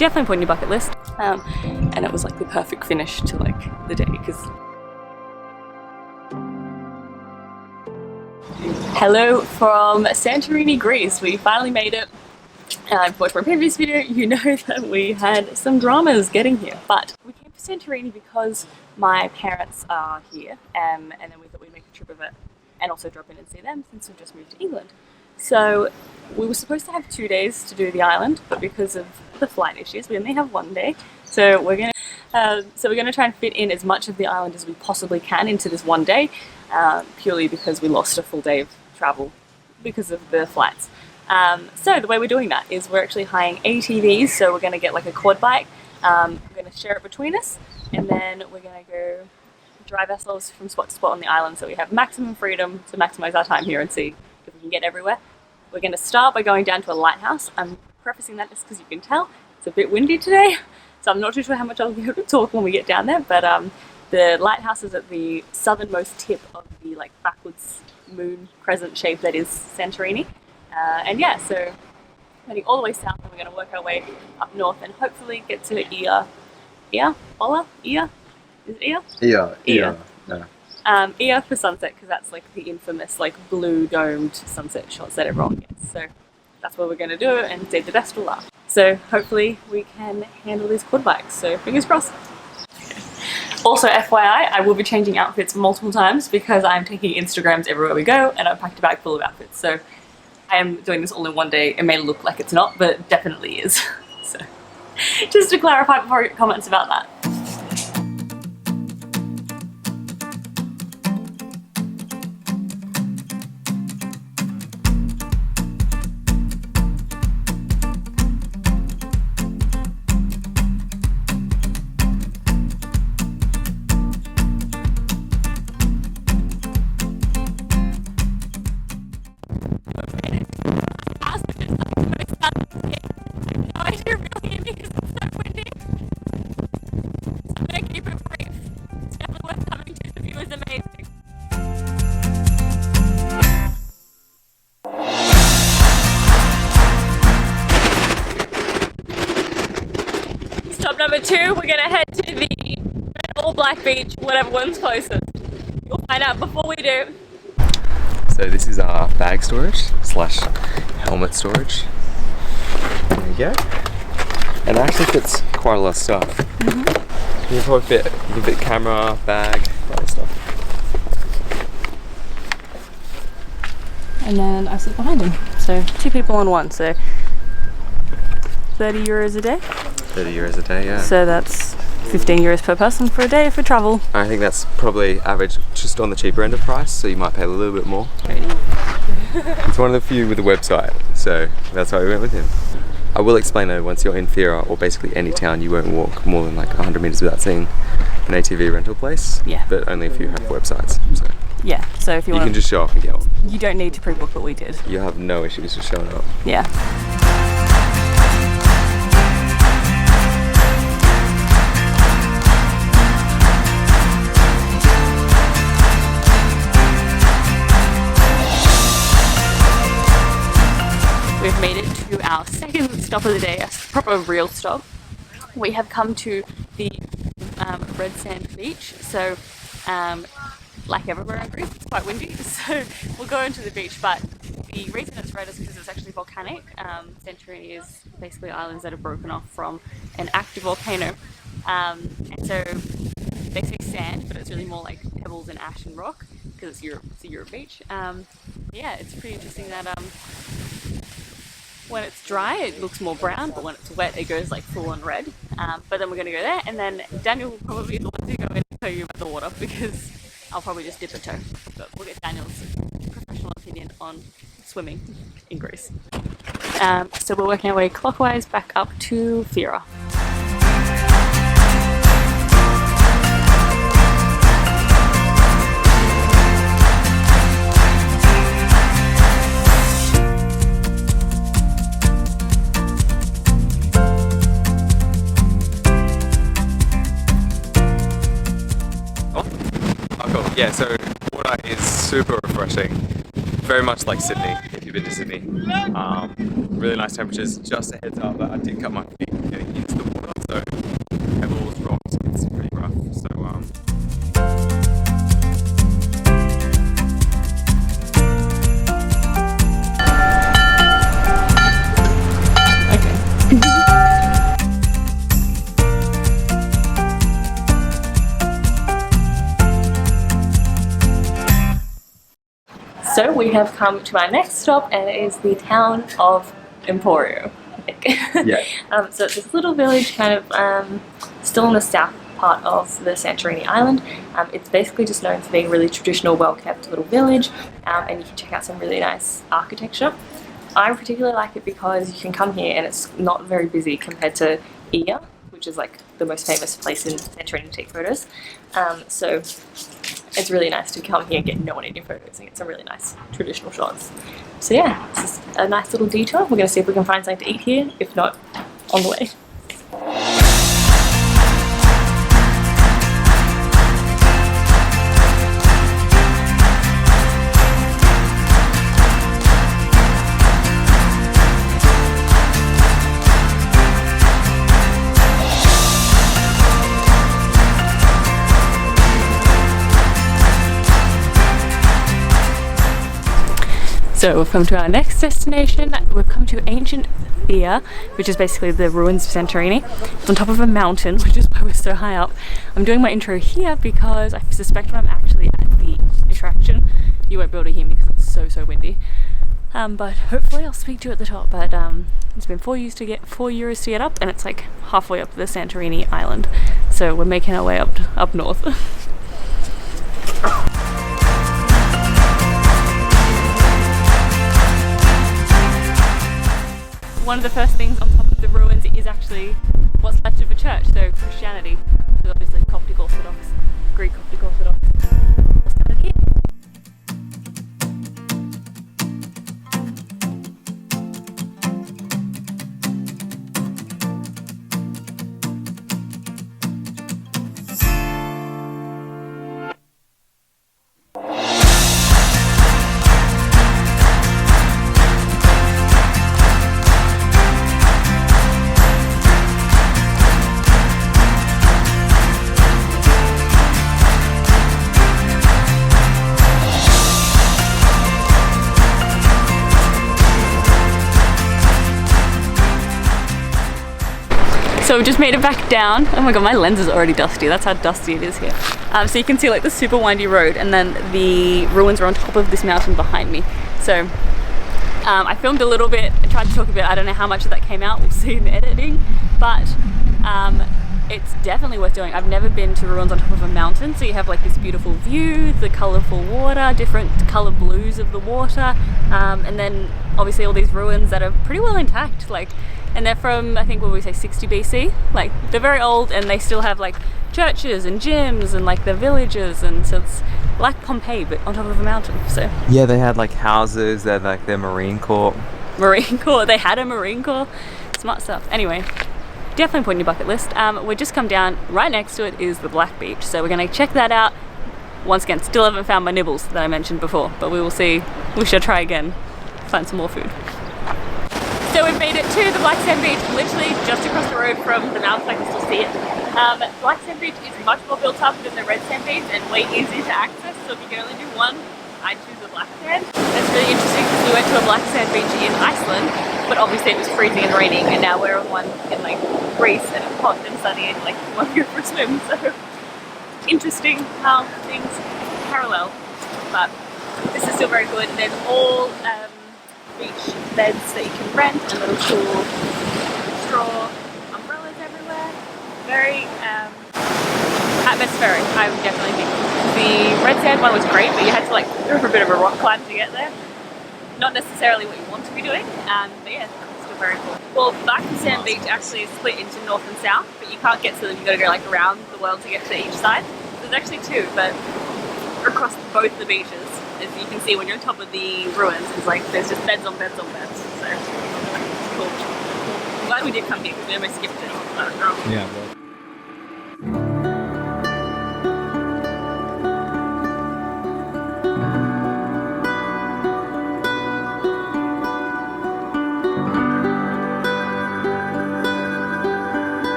definitely put on your bucket list. And it was like the perfect finish to like the day because. Hello from Santorini, Greece. We finally made it. I've watched my previous video, you know that we had some dramas getting here, but we came to Santorini because my parents are here, and then we thought we'd make a trip of it and also drop in and see them since we've just moved to England. So we were supposed to have 2 days to do the island, but because of the flight issues, we only have 1 day. So we're gonna try and fit in as much of the island as we possibly can into this 1 day, purely because we lost a full day of travel because of the flights. So the way we're doing that is we're actually hiring ATVs, so we're going to get like a quad bike, we're going to share it between us, and then we're going to go drive ourselves from spot to spot on the island so we have maximum freedom to maximize our time here and see if we can get everywhere. We're going to start by going down to a lighthouse. I'm prefacing that just because you can tell it's a bit windy today, so I'm not too sure how much I'll be able to talk when we get down there, but the lighthouse is at the southernmost tip of the like backwards moon crescent shape that is Santorini. And yeah, so heading all the way south, and we're going to work our way up north and hopefully get to Ia. Is it Ia? Yeah. Ia for sunset, because that's like the infamous like blue domed sunset shots that everyone gets. So that's what we're going to do and save the best for last. So hopefully we can handle these quad bikes. So fingers crossed. Also FYI, I will be changing outfits multiple times because I'm taking Instagrams everywhere we go, and I've packed a bag full of outfits. So I am doing this all in 1 day. It may look like it's not, but it definitely is. So, just to clarify before you comments about that. Stop number 2, we're gonna head to the red or black beach, whatever one's closest. You'll find out before we do. So this is our bag storage slash helmet storage. There you go. And it actually fits quite a lot of stuff. You can probably fit a bit camera, bag, that stuff. And then I sit behind him. So 2 people on one, so 30 euros a day. 30 euros a day, yeah. So that's 15 euros per person for a day for travel. I think that's probably average, just on the cheaper end of price, so you might pay a little bit more. It's one of the few with a website, so that's why we went with him. I will explain though, once you're in Thira, or basically any town, you won't walk more than like 100 meters without seeing an ATV rental place. Yeah. But only if you have websites. So yeah, so if you want can just show up and get one. You don't need to pre-book, but we did. You'll have no issues with showing up. Yeah. We've made it to our second stop of the day, a proper real stop. We have come to the red sand beach. So, like everywhere in Greece, it's quite windy, so we'll go into the beach. But the reason it's red is because it's actually volcanic. Santorini is basically islands that are broken off from an active volcano, and so they say sand, but it's really more like pebbles and ash and rock because it's Europe. It's a Europe beach. Yeah, it's pretty interesting that when it's dry it looks more brown, but when it's wet it goes like full on red. But then we're going to go there, and then Daniel will probably be the one to go in and tell you about the water because I'll probably just dip a toe. But we'll get Daniel's professional opinion on swimming in Greece. So we're working our way clockwise back up to Thira. Yeah, so water is super refreshing, very much like Sydney, if you've been to Sydney. Really nice temperatures. Just a heads up that I did cut my feet getting into So pebbles, rocks, it's pretty rough. So So we have come to our next stop, and it is the town of Emporia. yeah. So it's this little village, kind of still in the south part of the Santorini island. It's basically just known for being a really traditional, well-kept little village, and you can check out some really nice architecture. I particularly like it because you can come here and it's not very busy compared to Thira, which is like the most famous place in Santorini to take photos. So it's really nice to come here and get no one in your photos and get some really nice traditional shots. So yeah, it's just a nice little detour. We're going to see if we can find something to eat here, if not, on the way. So we've come to our next destination. We've come to ancient Thira, which is basically the ruins of Santorini. It's on top of a mountain, which is why we're so high up. I'm doing my intro here because I suspect when I'm actually at the attraction, you won't be able to hear me because it's so windy. But hopefully I'll speak to you at the top. But it's been 4 years to get up, and it's like halfway up the Santorini island. So we're making our way up north. One of the first things on top of the ruins is actually what's left of a church, so Christianity. So obviously Coptic Orthodox, Greek Coptic Orthodox. We'll start here. So we've just made it back down. Oh my god, my lens is already dusty. That's how dusty it is here. So you can see like the super windy road, and then the ruins are on top of this mountain behind me. So I filmed a little bit, I tried to talk a bit. I don't know how much of that came out, we'll see in the editing, but it's definitely worth doing. I've never been to ruins on top of a mountain, so you have like this beautiful view, the colourful water, different colour blues of the water, and then obviously all these ruins that are pretty well intact, like, and they're from, I think, what would we say, 60 BC? Like, they're very old, and they still have like churches and gyms and like their villages, and so it's like Pompeii but on top of a mountain. So yeah, they had like houses, they had like their Marine Corps. They had a Marine Corps. Smart stuff. Anyway, definitely put in your bucket list. We just come down, right next to it is the Black Beach, so we're going to check that out. Once again, still haven't found my nibbles that I mentioned before, but we will see. We should try again, find some more food. So we've made it to the Black Sand Beach, literally just across the road from the mountain. I can still see it. Black Sand Beach is much more built up than the Red Sand Beach and way easier to access, so if you can only do one, I'd choose the Black Sand. It's really interesting because we went to a Black Sand Beach in Iceland, but obviously it was freezing and raining, and now we're on one in like Greece and it's hot and sunny and like you want to go for a swim, so interesting how things parallel, but this is still very good. There's all beach beds that you can rent and little cool straw umbrellas everywhere. Very atmospheric, I would definitely think. The Red Sand one was great, but you had to like go for a bit of a rock climb to get there. Not necessarily what you want to be doing, but yeah, it's still very cool. Well, Black Sand Beach actually is split into north and south, but you can't get to them, you've got to go like around the world to get to each side. There's actually two, but across both the beaches, as you can see when you're on top of the ruins, it's like there's just beds on beds on beds. So it's cool. I'm glad we did come here because we almost skipped it. Yeah. Well.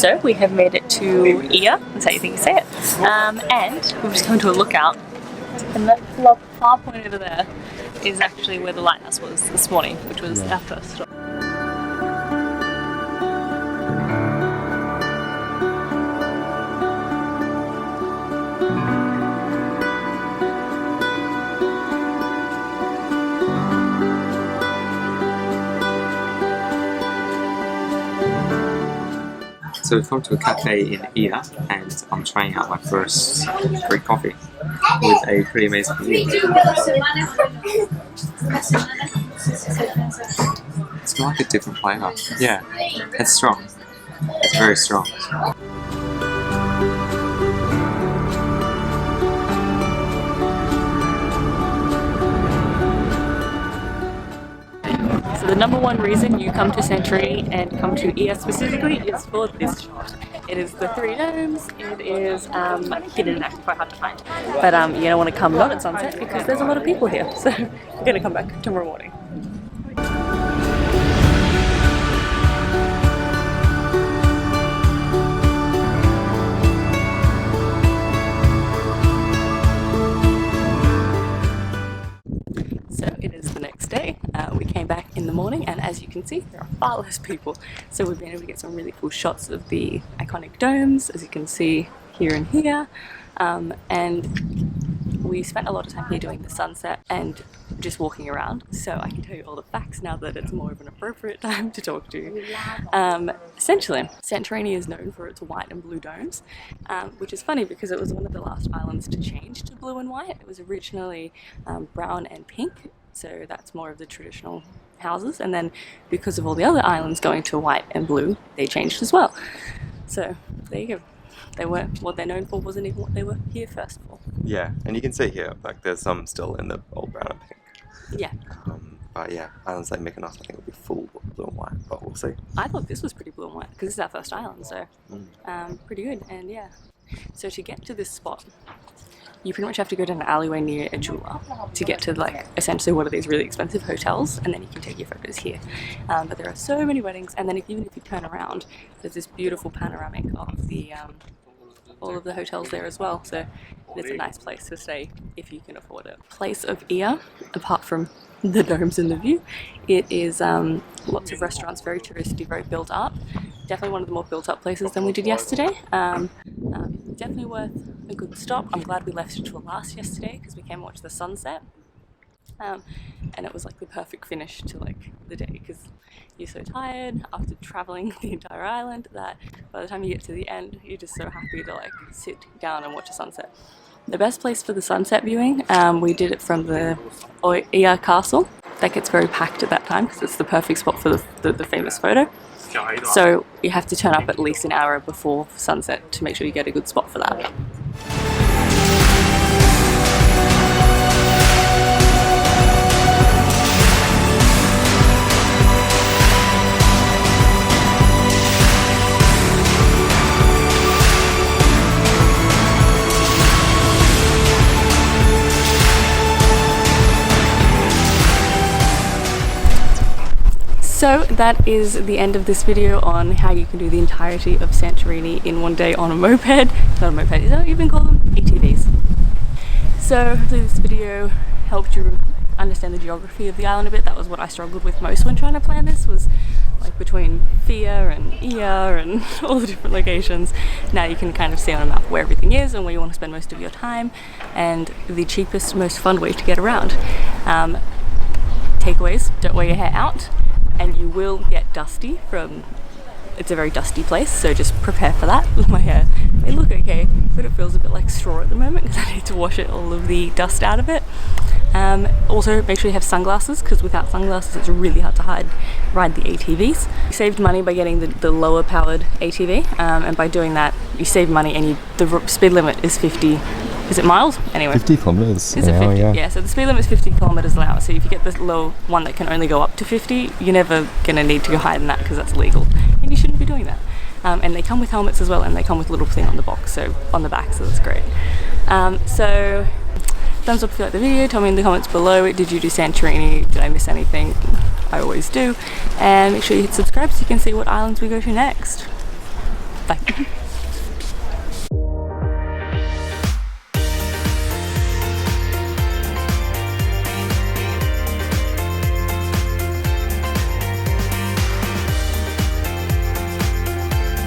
So we have made it to Thira, that's how you think you say it, and we've just come to a lookout, and that far point over there is actually where the lighthouse was this morning, which was our first stop. So we've come to a cafe in Thira and I'm trying out my first Greek coffee with a pretty amazing view. It's got like a different flavour. Yeah, it's strong. It's very strong. So the number one reason you come to Santorini and come to Thira specifically is for this shot. It is the 3 domes. It is hidden and actually quite hard to find. But you don't want to come not at sunset because there's a lot of people here. So we're going to come back tomorrow morning. So it is the next day. We came back in the morning and as you can see there are far less people. So we've been able to get some really cool shots of the iconic domes as you can see here and here. And we spent a lot of time here doing the sunset and just walking around. So I can tell you all the facts now that it's more of an appropriate time to talk to you. Essentially, Santorini is known for its white and blue domes, which is funny because it was one of the last islands to change to blue and white. It was originally brown and pink, so that's more of the traditional houses, and then because of all the other islands going to white and blue, they changed as well. So there you go. They weren't what they're known for, wasn't even what they were here first for. Yeah, and you can see here, like there's some still in the old brown and pink. Yeah. But yeah, islands like Mykonos, I think will be full blue and white, but we'll see. I thought this was pretty blue and white because this is our first island, so pretty good. And yeah, so to get to this spot, you pretty much have to go down an alleyway near a jeweler to get to like essentially one of these really expensive hotels, and then you can take your photos here. But there are so many weddings, and then even if you turn around, there's this beautiful panoramic of the all of the hotels there as well. So it's a nice place to stay if you can afford it. Place of Thira, apart from the domes and the view, it is lots of restaurants, very touristy, very built up. Definitely one of the more built up places than we did yesterday. Definitely worth a good stop. I'm glad we left it till last yesterday because we came and watched the sunset. And it was like the perfect finish to like the day because you're so tired after traveling the entire island that by the time you get to the end you're just so happy to like sit down and watch a sunset. The best place for the sunset viewing, we did it from the Thira castle. That gets very packed at that time because it's the perfect spot for the famous photo. So you have to turn up at least an hour before sunset to make sure you get a good spot for that. So that is the end of this video on how you can do the entirety of Santorini in one day on a moped. Not a moped, is that what you even call them? ATVs. So hopefully this video helped you understand the geography of the island a bit. That was what I struggled with most when trying to plan this, was like between Thira and Thira and all the different locations. Now you can kind of see on a map where everything is and where you want to spend most of your time and the cheapest, most fun way to get around. Takeaways, don't wear your hair out. And you will get dusty from, it's a very dusty place, so just prepare for that. My hair may look okay, but it feels a bit like straw at the moment because I need to wash all of the dust out of it. Also make sure you have sunglasses because without sunglasses it's really hard to ride the ATVs. You saved money by getting the lower powered ATV, and by doing that you save money, and the speed limit is 50. Is it miles? Anyway. 50 kilometers an hour, yeah, so the speed limit is 50 kilometers an hour. So if you get this low one that can only go up to 50, you're never going to need to go higher than that because that's illegal. And you shouldn't be doing that. And they come with helmets as well, and they come with a little thing on the box, so on the back, so that's great. So thumbs up if you like the video, tell me in the comments below, did you do Santorini, did I miss anything? I always do. And make sure you hit subscribe so you can see what islands we go to next. Bye.